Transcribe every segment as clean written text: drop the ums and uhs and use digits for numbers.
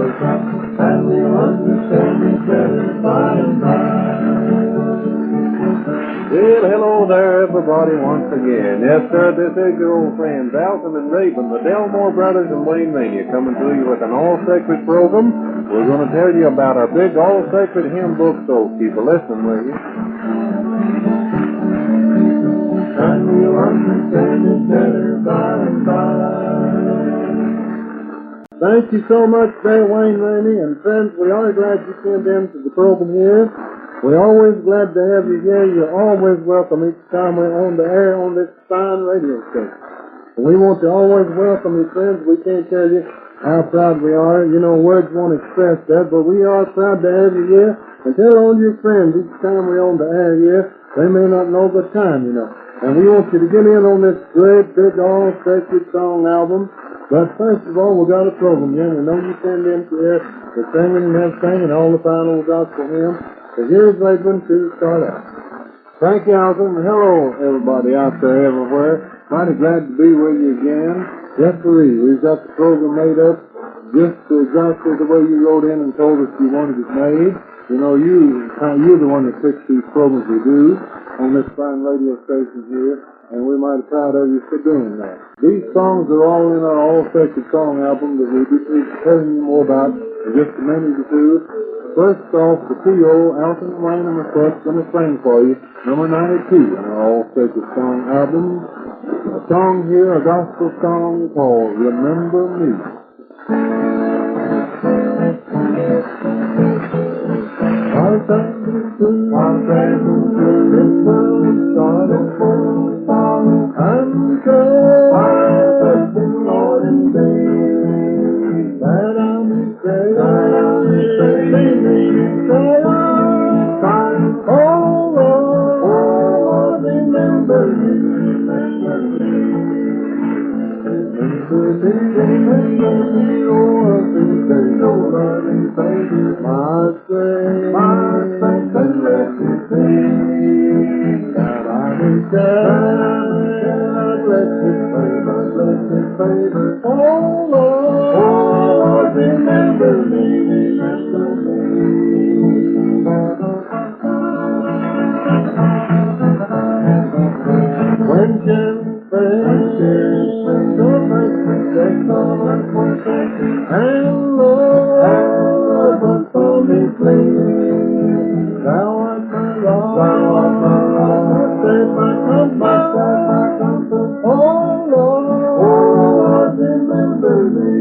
and we'll understand each other by and by. Well, hello there, everybody, once again. Yes, sir, this is your old friends, Alton and Raven, the Delmore Brothers and Wayne Raney, coming to you with an all-sacred program. We're going to tell you about our big all-sacred hymn book, so keep a listening, will you? And we'll understand each other by and by. Thank you so much there, Wayne Raney, and friends, we are glad you tuned in to the program here. We're always glad to have you here. You're always welcome each time we're on the air on this fine radio station. We want to always welcome you, friends. We can't tell you how proud we are. You know, words won't express that, but we are proud to have you here. And tell all your friends each time we're on the air here, they may not know the time, you know. And we want you to get in on this great, big, all-sacred song album. But first of all, we got a program here. We know you send in here the singing and everything and all the fine old gospel hymns. So here's Lakeland to start out. Thank you, Alton. Hello, everybody out there everywhere. Mighty glad to be with you again. Yes, sir, we've got the program made up just exactly the way you wrote in and told us you wanted it made. You know, you're the one that picks these programs we do on this fine radio station here, and we're mighty proud of you for doing that. These songs are all in our all-sacred song album that we'll be telling you more about in just a minute or two. First off, the P.O. Alton and Wayne and myself going to sing for you number 92 in our all-sacred song album. A song here, a gospel song called Remember Me. Our family true, this world started full song and trust in the Lord and thee, that I'll be saved, oh Lord, remember me, my strength and blessed be, that I may share blessed favor, oh Lord, remember me, when can friends so much forsake, and Lord, but for me please, thou art my rock, save my comfort, oh Lord, remember me,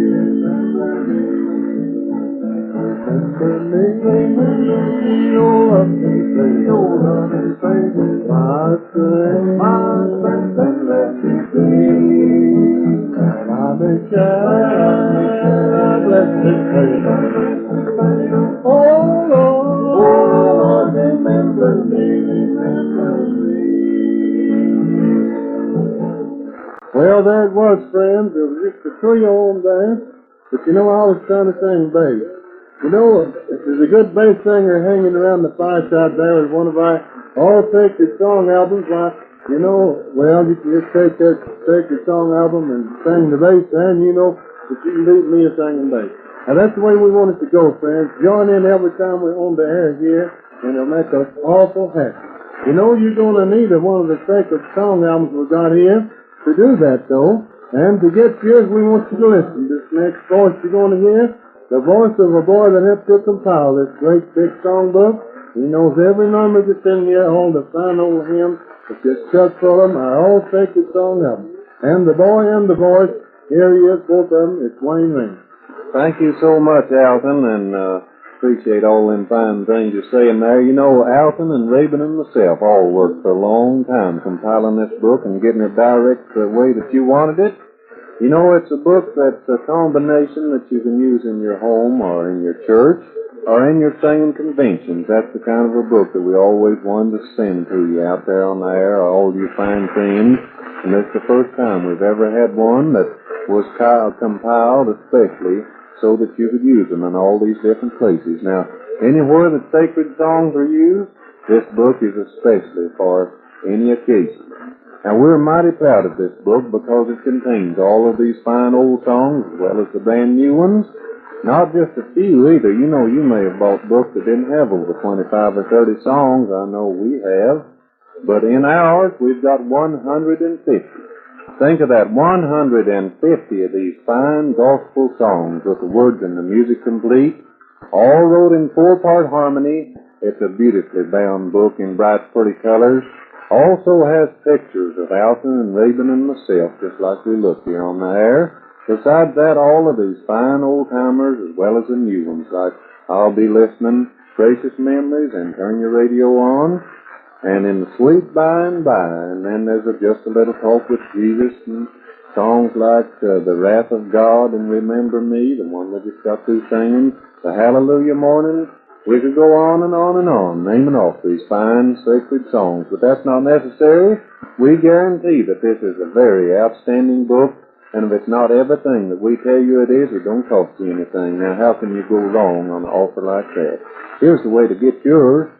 oh lovely Savior, my strength and blessed be, that I may share blessed favor, oh Lord, remember me, Well, there it was, friends. It was just a trio on there. But you know, I was trying to sing bass. You know, if there's a good bass singer hanging around the fireside there with one of our all-sacred song albums, why, you know, well, you can just take that sacred song album and sing the bass, and you know that you can beat me a singing bass. Now, that's the way we want it to go, friends. Join in every time we're on the air here, and it'll make us awful happy. You know, you're going to need one of the sacred song albums we've got here to do that, though. And to get yours, we want you to listen. This next voice you're going to hear, the voice of a boy that helped to compile this great big songbook. He knows every number that's in here, all the fine old hymns that just chuck full of them, our all sacred song album. And the boy and the voice, here he is, both of them, it's Wayne Raney. Thank you so much, Alton, and appreciate all them fine things you're saying there. You know, Alton and Raven and myself all worked for a long time compiling this book and getting it direct the way that you wanted it. You know, it's a book that's a combination that you can use in your home or in your church or in your singing conventions. That's the kind of a book that we always wanted to send to you out there on the air, all you fine friends. And it's the first time we've ever had one that was compiled especially so that you could use them in all these different places. Now, anywhere that sacred songs are used, this book is especially for any occasion. Now, we're mighty proud of this book because it contains all of these fine old songs as well as the brand new ones. Not just a few either. You know, you may have bought books that didn't have over 25 or 30 songs. I know we have. But in ours, we've got 150. Think of that, 150 of these fine gospel songs with the words and the music complete, all wrote in 4-part harmony. It's a beautifully bound book in bright, pretty colors. Also has pictures of Alton and Rabin and myself, just like we look here on the air. Besides that, all of these fine old-timers as well as the new ones, like I'll Be Listening, Precious Memories, and Turn Your Radio On, and In the Sweet By and By, and then there's Just a Little Talk with Jesus, and songs like The Wrath of God and Remember Me, the one we just got through singing, the Hallelujah Morning. We could go on and on and on, naming off these fine, sacred songs, but that's not necessary. We guarantee that this is a very outstanding book, and if it's not everything that we tell you it is, it don't cost you anything. Now, how can you go wrong on an offer like that? Here's the way to get yours,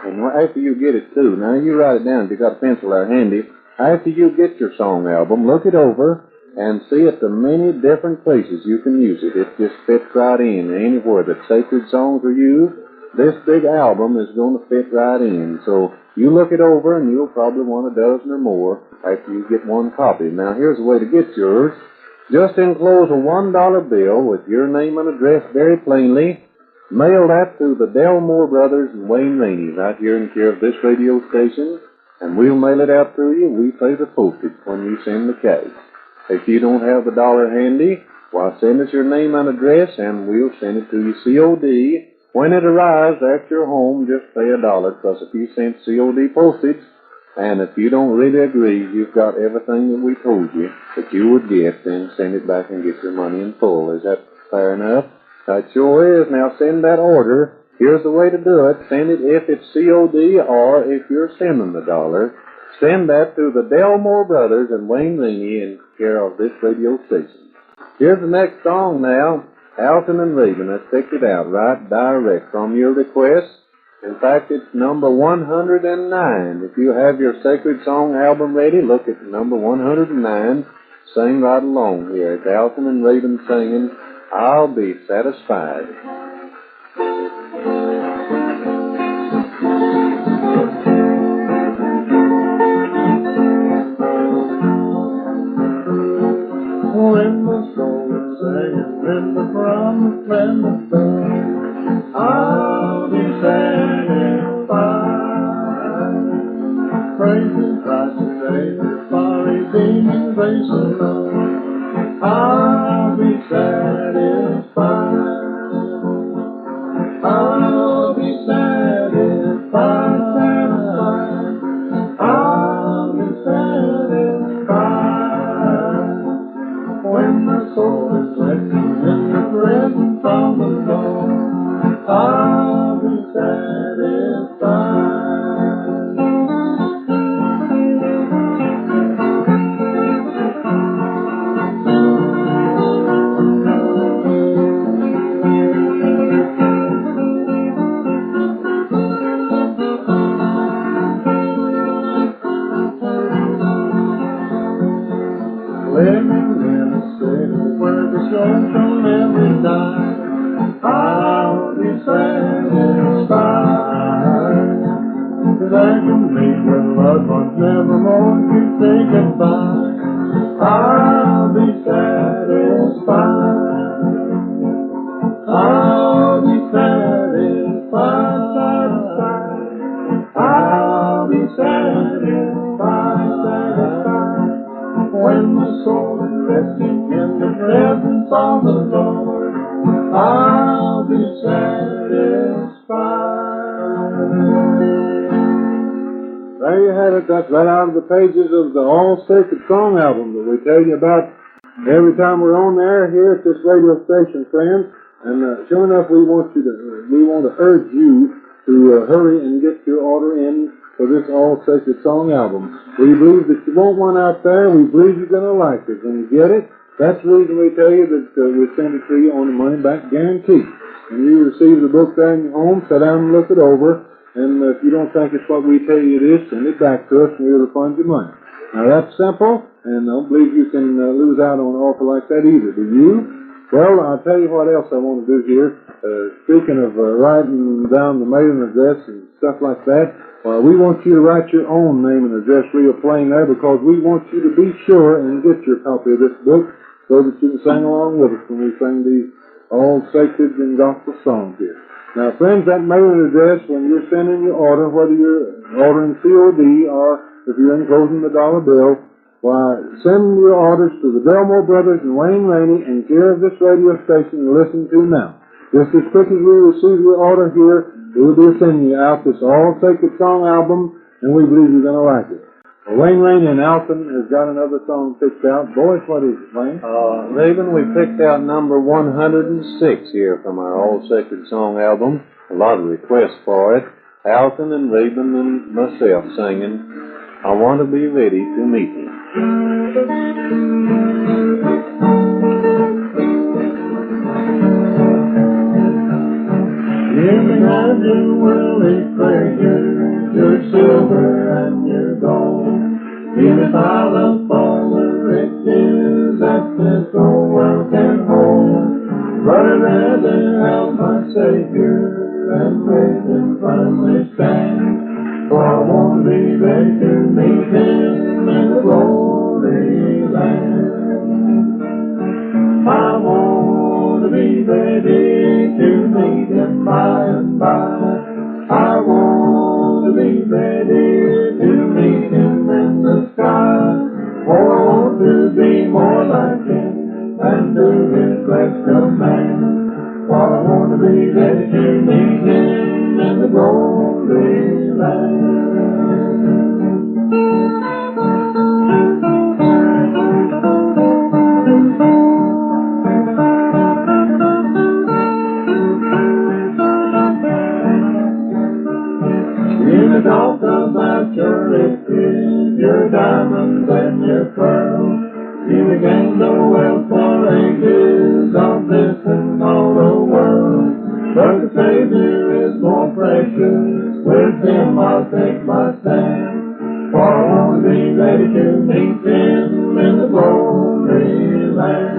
and after you get it, too. Now, you write it down if you got a pencil there handy. After you get your song album, look it over, and see at the many different places you can use it. It just fits right in. Anywhere that sacred songs are used, this big album is going to fit right in. So you look it over, and you'll probably want a dozen or more after you get one copy. Now, here's the way to get yours. Just enclose a $1 bill with your name and address very plainly. Mail that to the Delmore Brothers and Wayne Raney right here in care of this radio station, and we'll mail it out to you. We pay the postage when you send the cash. If you don't have the dollar handy, why, send us your name and address, and we'll send it to you COD. When it arrives at your home, just pay $1 plus a few cents COD postage. And if you don't really agree, you've got everything that we told you that you would get, then send it back and get your money in full. Is that fair enough? That sure is. Now send that order. Here's the way to do it. Send it if it's COD, or if you're sending the dollar, send that to the Delmore Brothers and Wayne Raney in care of this radio station. Here's the next song now. Alton and Rabin has picked it out right direct from your request. In fact, it's number 109. If you have your Sacred Song album ready, look at number 109. Sing right along here. It's Alton and Rabin singing, I'll Be Satisfied. When my soul is singing in the promised land of God, I'll be satisfied. Praising Christ and Savior for redeeming grace alone, I'll be satisfied. I'll be satisfied, satisfied. I'll be satisfied. When my soul is resting in the presence of the Lord, I'll be satisfied. Living in a city where the sun shall never die, I'll be satisfied. 'Cause I can meet with loved ones never more to say goodbye, I'll be satisfied. I'll be satisfied, satisfied. I'll be satisfied, satisfied. When my soul is resting in the presence of the Lord, I'll be satisfied. There you have it. That's right out of the pages of the All Sacred Song album that we tell you about every time we're on the air here at this radio station, friends. And sure enough, we want to urge you to hurry and get your order in for this All Sacred Song album. We believe that you want one out there. We believe you're going to like it. When you get it, that's the reason we tell you that we send it to you on a money-back guarantee. And you receive the book there in your home, sit down and look it over. And if you don't think it's what we tell you it is, send it back to us and we'll refund your money. Now that's simple, and I don't believe you can lose out on an offer like that either, do you? Well, I'll tell you what else I want to do here. Speaking of writing down the mailing address and stuff like that, we want you to write your own name and address real plain there, because we want you to be sure and get your copy of this book so that you can sing along with us when we sing these all sacred and gospel songs here. Now, friends, that mailing address, when you're sending your order, whether you're ordering COD or if you're enclosing the dollar bill, why, send your orders to the Delmore Brothers and Wayne Raney in care of this radio station you're listening to now. Just as quick as we receive your order here, we'll be sending you out this all sacred song album, and we believe you're going to like it. Well, Wayne Raney and Alton has got another song picked out. Boys, what is it, Wayne? Raven, we picked out number 106 here from our All Sacred Song album. A lot of requests for it. Alton and Raven and myself singing, I Want to Be Ready to Meet Him. In behind your worldly treasures, your silver and your gold, in a pile of all the riches that this old world can hold. But I'd rather have my Savior and with Him firmly stand, for I want to be ready to meet Him in the glory land. I want to be ready to meet Him by and by. I want to be ready to meet Him in the sky. Oh, I want to be more like Him and do His blessed command. For I want to be ready to meet Him in the glory land. Talk about your riches, your diamonds and your pearls. You gained the wealth for ages of this and all the world. But the Savior is more precious, with Him I'll take my stand. For I want to be ready to meet Him in the glory land.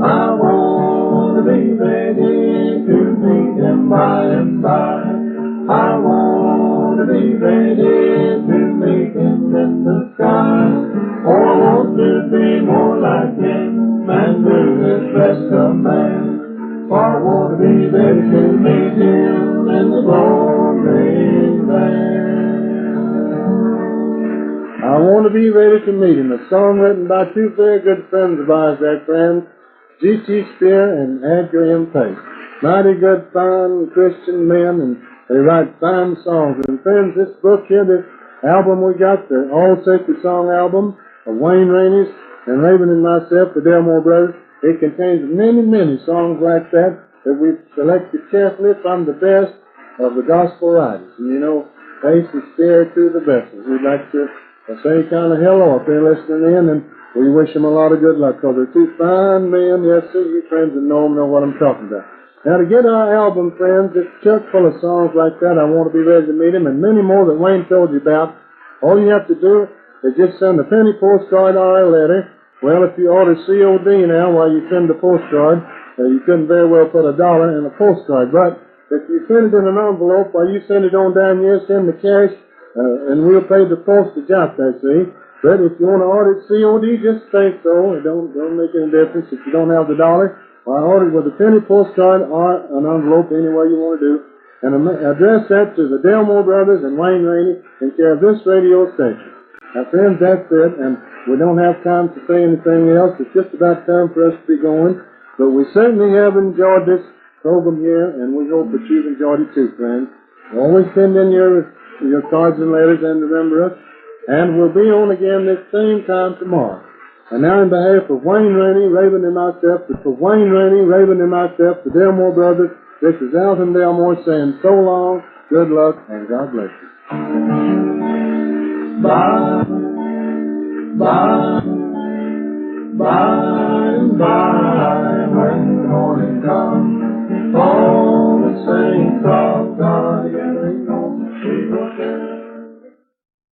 I want to be ready to meet Him by and by. I want to be ready to meet Him in the sky. Oh, I want to be more like Him and do His best command. For I want to be ready to meet Him in the glory land. I want to be ready to meet Him. A song written by two very good friends of ours there, friends, G.T. Spear and Edgar M. Pace. Mighty good, fine Christian men, and they write fine songs. And friends, this book here, this album we got, the All Sacred Song album of Wayne Raney's and Raven and myself, the Delmore Brothers, it contains many, many songs like that we've selected carefully from the best of the gospel writers. And you know, Pace and Spear to the best. We'd like to say kind of hello if they're listening in, and we wish them a lot of good luck, because they're two fine men. Yes, sir, you friends that know them know what I'm talking about. Now, to get our album, friends, it's chock full of songs like that, I Want to Be Ready to Meet Him, and many more that Wayne told you about. All you have to do is just send a penny postcard or a letter. Well, if you order COD now while you send the postcard, you couldn't very well put $1 in a postcard. But if you send it in an envelope while you send it on down here, send the cash, and we'll pay the postage out there, see? But if you want to order it COD, just say so. It don't make any difference if you don't have the dollar. I ordered with a penny postcard or an envelope, any way you want to do, and address that to the Delmore Brothers and Wayne Raney in care of this radio station. Now, friends, that's it, and we don't have time to say anything else. It's just about time for us to be going, but we certainly have enjoyed this program here, and we hope that you've enjoyed it too, friends. Always send in your cards and letters and remember us, and we'll be on again this same time tomorrow. And now, in behalf of Wayne Raney, Raven, and myself, the Delmore Brothers, this is Alton Delmore saying so long, good luck, and God bless you. Bye, bye, bye, bye, when the morning comes.